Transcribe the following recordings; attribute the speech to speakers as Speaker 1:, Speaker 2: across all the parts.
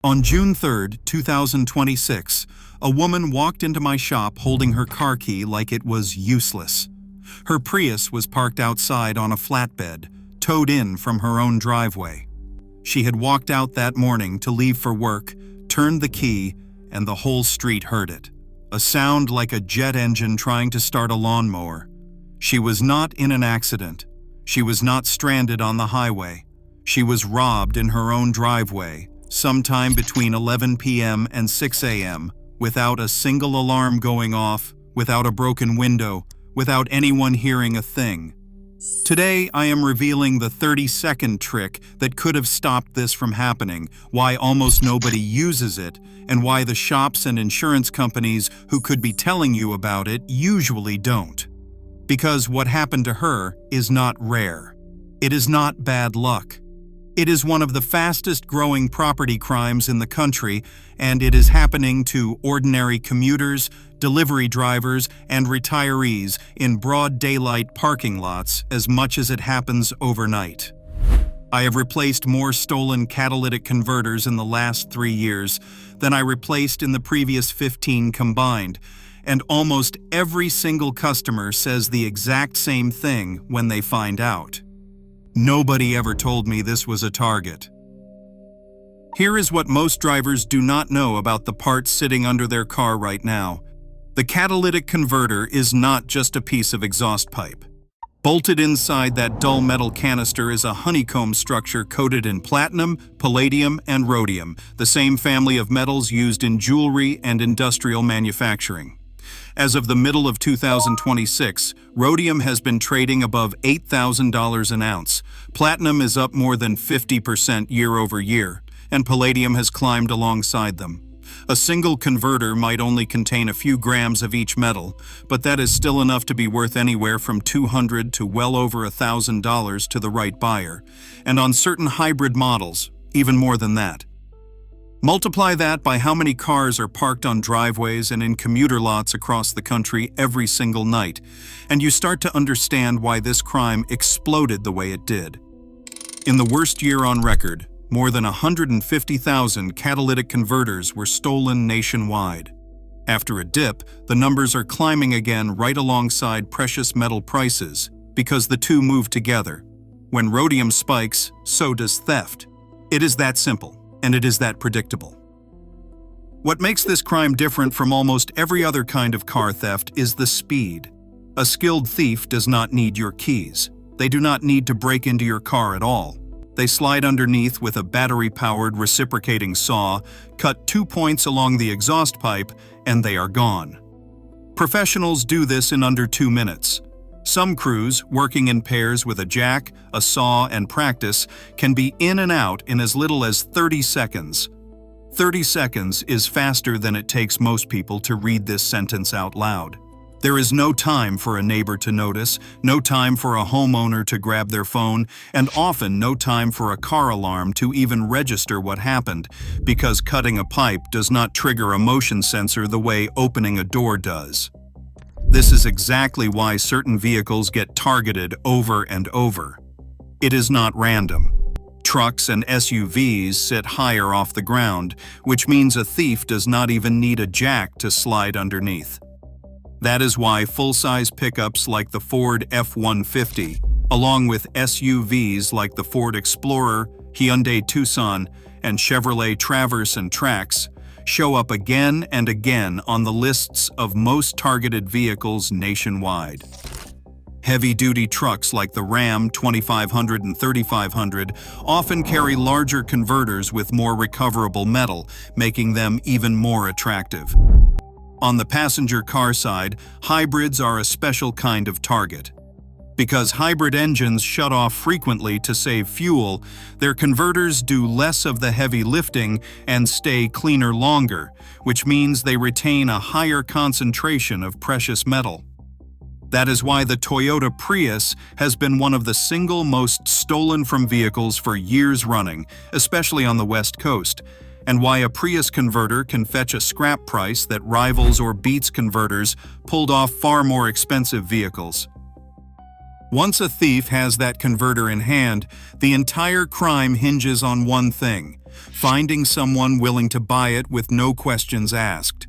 Speaker 1: On June 3, 2026, a woman walked into my shop holding her car key like it was useless. Her Prius was parked outside on a flatbed, towed in from her own driveway. She had walked out that morning to leave for work, turned the key, and the whole street heard it. A sound like a jet engine trying to start a lawnmower. She was not in an accident. She was not stranded on the highway. She was robbed in her own driveway, sometime between 11 p.m. and 6 a.m., without a single alarm going off, without a broken window, without anyone hearing a thing. Today, I am revealing the 30-second trick that could have stopped this from happening, why almost nobody uses it, and why the shops and insurance companies who could be telling you about it usually don't. Because what happened to her is not rare. It is not bad luck. It is one of the fastest growing property crimes in the country, and it is happening to ordinary commuters, delivery drivers, and retirees in broad daylight parking lots as much as it happens overnight. I have replaced more stolen catalytic converters in the last 3 years than I replaced in the previous 15 combined, and almost every single customer says the exact same thing when they find out. Nobody ever told me this was a target. Here is what most drivers do not know about the parts sitting under their car right now. The catalytic converter is not just a piece of exhaust pipe. Bolted inside that dull metal canister is a honeycomb structure coated in platinum, palladium, and rhodium, the same family of metals used in jewelry and industrial manufacturing. As of the middle of 2026, rhodium has been trading above $8,000 an ounce, platinum is up more than 50% year over year, and palladium has climbed alongside them. A single converter might only contain a few grams of each metal, but that is still enough to be worth anywhere from $200 to well over $1,000 to the right buyer, and on certain hybrid models, even more than that. Multiply that by how many cars are parked on driveways and in commuter lots across the country every single night, and you start to understand why this crime exploded the way it did. In the worst year on record, more than 150,000 catalytic converters were stolen nationwide. After a dip, the numbers are climbing again right alongside precious metal prices, because the two move together. When rhodium spikes, so does theft. It is that simple. And it is that predictable. What makes this crime different from almost every other kind of car theft is the speed. A skilled thief does not need your keys. They do not need to break into your car at all. They slide underneath with a battery-powered reciprocating saw, cut 2 points along the exhaust pipe, and they are gone. Professionals do this in under 2 minutes. Some crews, working in pairs with a jack, a saw, and practice, can be in and out in as little as 30 seconds. 30 seconds is faster than it takes most people to read this sentence out loud. There is no time for a neighbor to notice, no time for a homeowner to grab their phone, and often no time for a car alarm to even register what happened, because cutting a pipe does not trigger a motion sensor the way opening a door does. This is exactly why certain vehicles get targeted over and over. It is not random. Trucks and SUVs sit higher off the ground, which means a thief does not even need a jack to slide underneath. That is why full-size pickups like the Ford F-150, along with SUVs like the Ford Explorer, Hyundai Tucson, and Chevrolet Traverse and Trax, show up again and again on the lists of most targeted vehicles nationwide. Heavy-duty trucks like the Ram 2500 and 3500 often carry larger converters with more recoverable metal, making them even more attractive. On the passenger car side, hybrids are a special kind of target. Because hybrid engines shut off frequently to save fuel, their converters do less of the heavy lifting and stay cleaner longer, which means they retain a higher concentration of precious metal. That is why the Toyota Prius has been one of the single most stolen from vehicles for years running, especially on the West Coast, and why a Prius converter can fetch a scrap price that rivals or beats converters pulled off far more expensive vehicles. Once a thief has that converter in hand, the entire crime hinges on one thing: finding someone willing to buy it with no questions asked.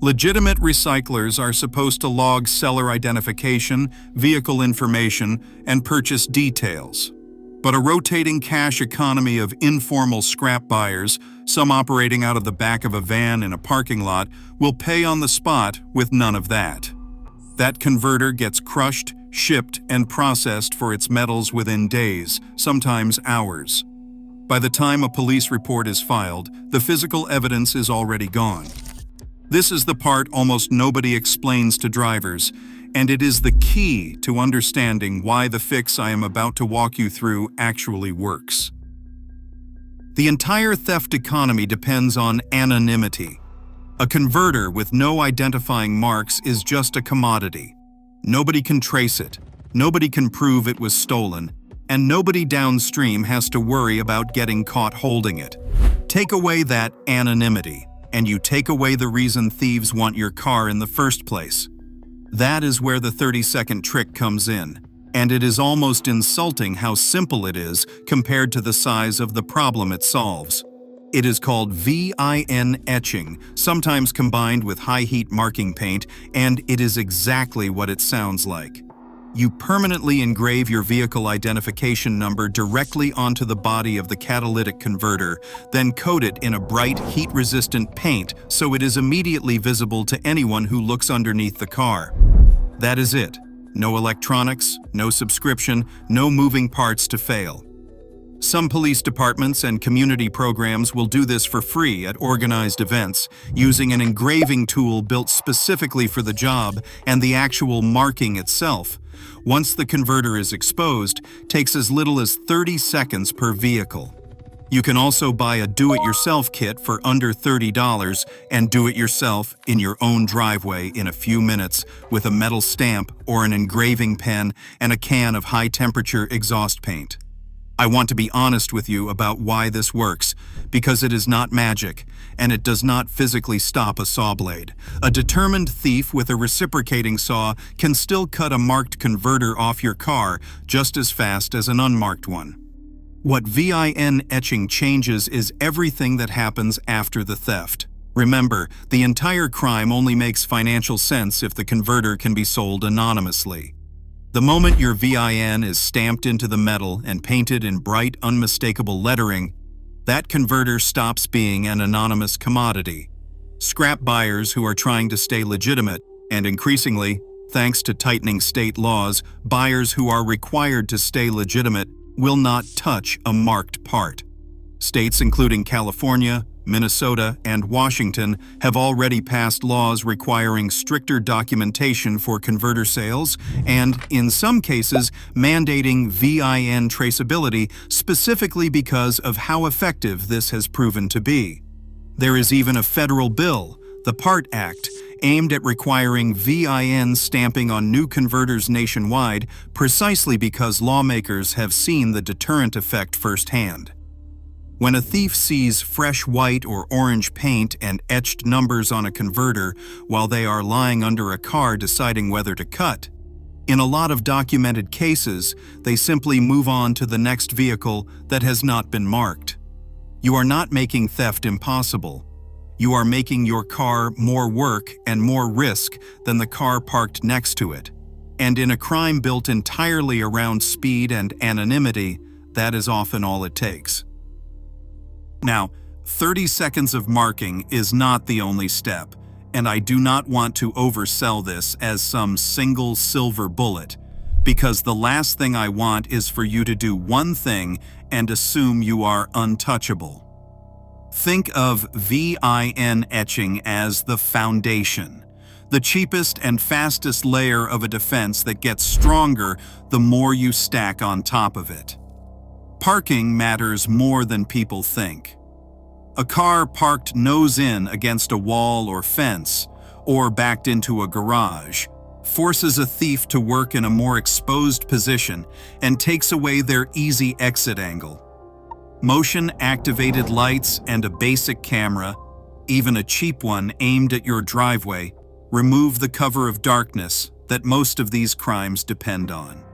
Speaker 1: Legitimate recyclers are supposed to log seller identification, vehicle information, and purchase details. But a rotating cash economy of informal scrap buyers, some operating out of the back of a van in a parking lot, will pay on the spot with none of that. That converter gets crushed, shipped, and processed for its metals within days, sometimes hours. By the time a police report is filed, the physical evidence is already gone. This is the part almost nobody explains to drivers, and it is the key to understanding why the fix I am about to walk you through actually works. The entire theft economy depends on anonymity. A converter with no identifying marks is just a commodity. Nobody can trace it, nobody can prove it was stolen, and nobody downstream has to worry about getting caught holding it. Take away that anonymity, and you take away the reason thieves want your car in the first place. That is where the 30-second trick comes in, and it is almost insulting how simple it is compared to the size of the problem it solves. It is called VIN etching, sometimes combined with high-heat marking paint, and it is exactly what it sounds like. You permanently engrave your vehicle identification number directly onto the body of the catalytic converter, then coat it in a bright, heat-resistant paint so it is immediately visible to anyone who looks underneath the car. That is it. No electronics, no subscription, no moving parts to fail. Some police departments and community programs will do this for free at organized events, using an engraving tool built specifically for the job and the actual marking itself. Once the converter is exposed, takes as little as 30 seconds per vehicle. You can also buy a do-it-yourself kit for under $30 and do it yourself in your own driveway in a few minutes with a metal stamp or an engraving pen and a can of high-temperature exhaust paint. I want to be honest with you about why this works, because it is not magic, and it does not physically stop a saw blade. A determined thief with a reciprocating saw can still cut a marked converter off your car just as fast as an unmarked one. What VIN etching changes is everything that happens after the theft. Remember, the entire crime only makes financial sense if the converter can be sold anonymously. The moment your VIN is stamped into the metal and painted in bright, unmistakable lettering, that converter stops being an anonymous commodity. Scrap buyers who are trying to stay legitimate, and increasingly, thanks to tightening state laws, buyers who are required to stay legitimate will not touch a marked part. States including California, Minnesota, and Washington have already passed laws requiring stricter documentation for converter sales and, in some cases, mandating VIN traceability specifically because of how effective this has proven to be. There is even a federal bill, the PART Act, aimed at requiring VIN stamping on new converters nationwide precisely because lawmakers have seen the deterrent effect firsthand. When a thief sees fresh white or orange paint and etched numbers on a converter while they are lying under a car deciding whether to cut, in a lot of documented cases, they simply move on to the next vehicle that has not been marked. You are not making theft impossible. You are making your car more work and more risk than the car parked next to it. And in a crime built entirely around speed and anonymity, that is often all it takes. Now, 30 seconds of marking is not the only step, and I do not want to oversell this as some single silver bullet, because the last thing I want is for you to do one thing and assume you are untouchable. Think of VIN etching as the foundation, the cheapest and fastest layer of a defense that gets stronger the more you stack on top of it. Parking matters more than people think. A car parked nose in against a wall or fence, or backed into a garage, forces a thief to work in a more exposed position and takes away their easy exit angle. Motion-activated lights and a basic camera, even a cheap one aimed at your driveway, remove the cover of darkness that most of these crimes depend on.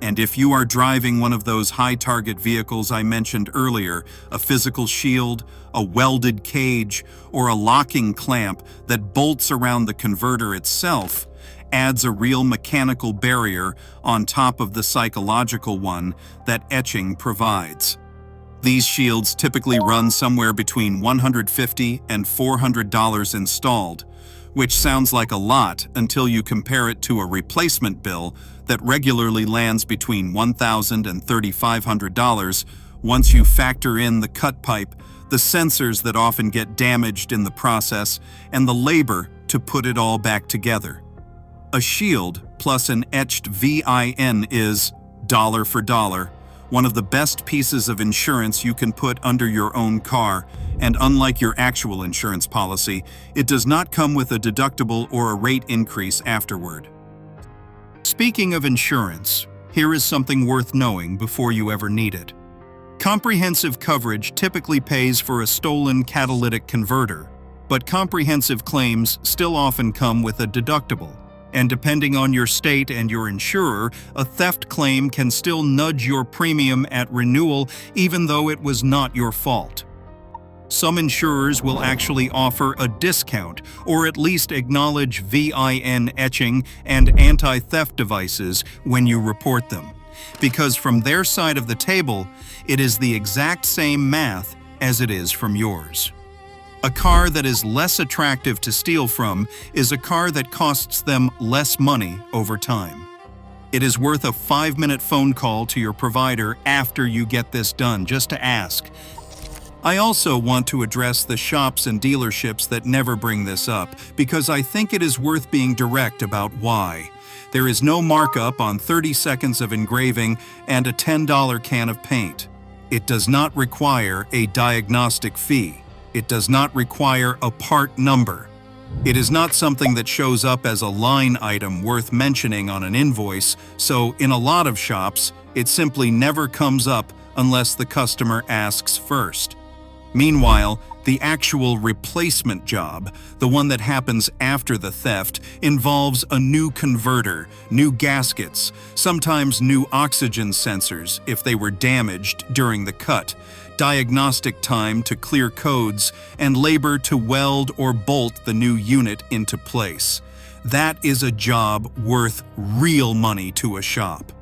Speaker 1: And if you are driving one of those high-target vehicles I mentioned earlier, a physical shield, a welded cage, or a locking clamp that bolts around the converter itself, adds a real mechanical barrier on top of the psychological one that etching provides. These shields typically run somewhere between $150 and $400 installed, which sounds like a lot until you compare it to a replacement bill that regularly lands between $1,000 and $3,500 once you factor in the cut pipe, the sensors that often get damaged in the process, and the labor to put it all back together. A shield plus an etched VIN is, dollar for dollar, one of the best pieces of insurance you can put under your own car, and unlike your actual insurance policy, it does not come with a deductible or a rate increase afterward. Speaking of insurance, here is something worth knowing before you ever need it. Comprehensive coverage typically pays for a stolen catalytic converter, but comprehensive claims still often come with a deductible. And depending on your state and your insurer, a theft claim can still nudge your premium at renewal even though it was not your fault. Some insurers will actually offer a discount or at least acknowledge VIN etching and anti-theft devices when you report them, because from their side of the table, it is the exact same math as it is from yours. A car that is less attractive to steal from is a car that costs them less money over time. It is worth a 5-minute phone call to your provider after you get this done, just to ask. I also want to address the shops and dealerships that never bring this up, because I think it is worth being direct about why. There is no markup on 30 seconds of engraving and a $10 can of paint. It does not require a diagnostic fee. It does not require a part number. It is not something that shows up as a line item worth mentioning on an invoice, so in a lot of shops, it simply never comes up unless the customer asks first. Meanwhile, the actual replacement job, the one that happens after the theft, involves a new converter, new gaskets, sometimes new oxygen sensors if they were damaged during the cut, diagnostic time to clear codes, and labor to weld or bolt the new unit into place. That is a job worth real money to a shop.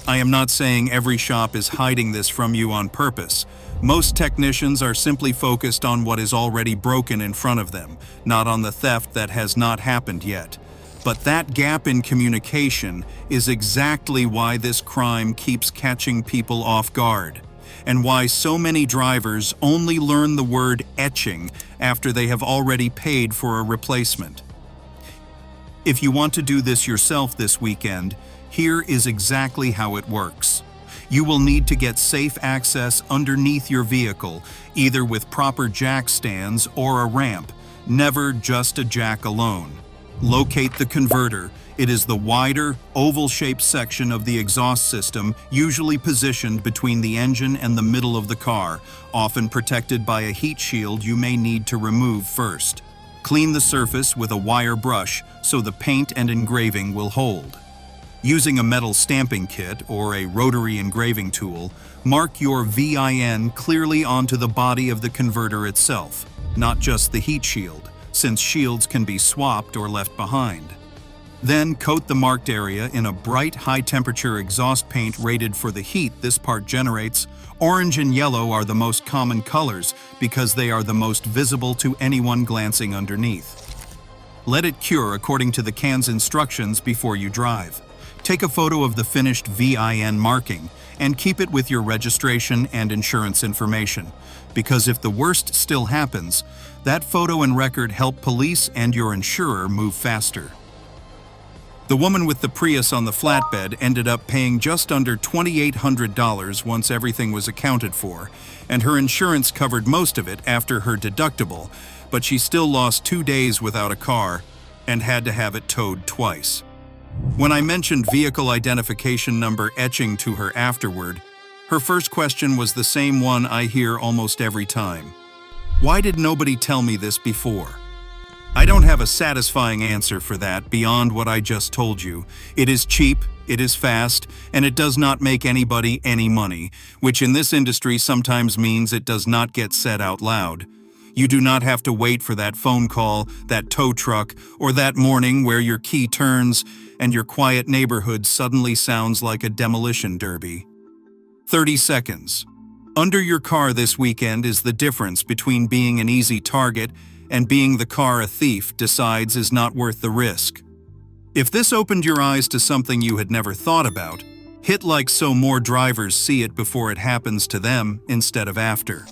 Speaker 1: I am not saying every shop is hiding this from you on purpose. Most technicians are simply focused on what is already broken in front of them, not on the theft that has not happened yet. But that gap in communication is exactly why this crime keeps catching people off guard, and why so many drivers only learn the word etching after they have already paid for a replacement. If you want to do this yourself this weekend, here is exactly how it works. You will need to get safe access underneath your vehicle, either with proper jack stands or a ramp, never just a jack alone. Locate the converter. It is the wider, oval-shaped section of the exhaust system, usually positioned between the engine and the middle of the car, often protected by a heat shield you may need to remove first. Clean the surface with a wire brush so the paint and engraving will hold. Using a metal stamping kit or a rotary engraving tool, mark your VIN clearly onto the body of the converter itself, not just the heat shield, since shields can be swapped or left behind. Then coat the marked area in a bright, high-temperature exhaust paint rated for the heat this part generates. Orange and yellow are the most common colors because they are the most visible to anyone glancing underneath. Let it cure according to the can's instructions before you drive. Take a photo of the finished VIN marking and keep it with your registration and insurance information, because if the worst still happens, that photo and record help police and your insurer move faster. The woman with the Prius on the flatbed ended up paying just under $2,800 once everything was accounted for, and her insurance covered most of it after her deductible, but she still lost 2 days without a car and had to have it towed twice. When I mentioned vehicle identification number etching to her afterward, her first question was the same one I hear almost every time. Why did nobody tell me this before? I don't have a satisfying answer for that beyond what I just told you. It is cheap, it is fast, and it does not make anybody any money, which in this industry sometimes means it does not get said out loud. You do not have to wait for that phone call, that tow truck, or that morning where your key turns and your quiet neighborhood suddenly sounds like a demolition derby. 30 seconds. Under your car this weekend is the difference between being an easy target and being the car a thief decides is not worth the risk. If this opened your eyes to something you had never thought about, hit like so more drivers see it before it happens to them instead of after.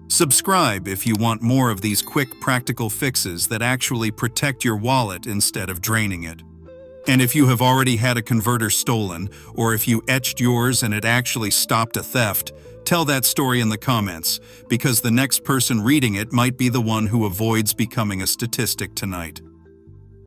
Speaker 1: Subscribe if you want more of these quick practical fixes that actually protect your wallet instead of draining it. And if you have already had a converter stolen, or if you etched yours and it actually stopped a theft, tell that story in the comments, because the next person reading it might be the one who avoids becoming a statistic tonight.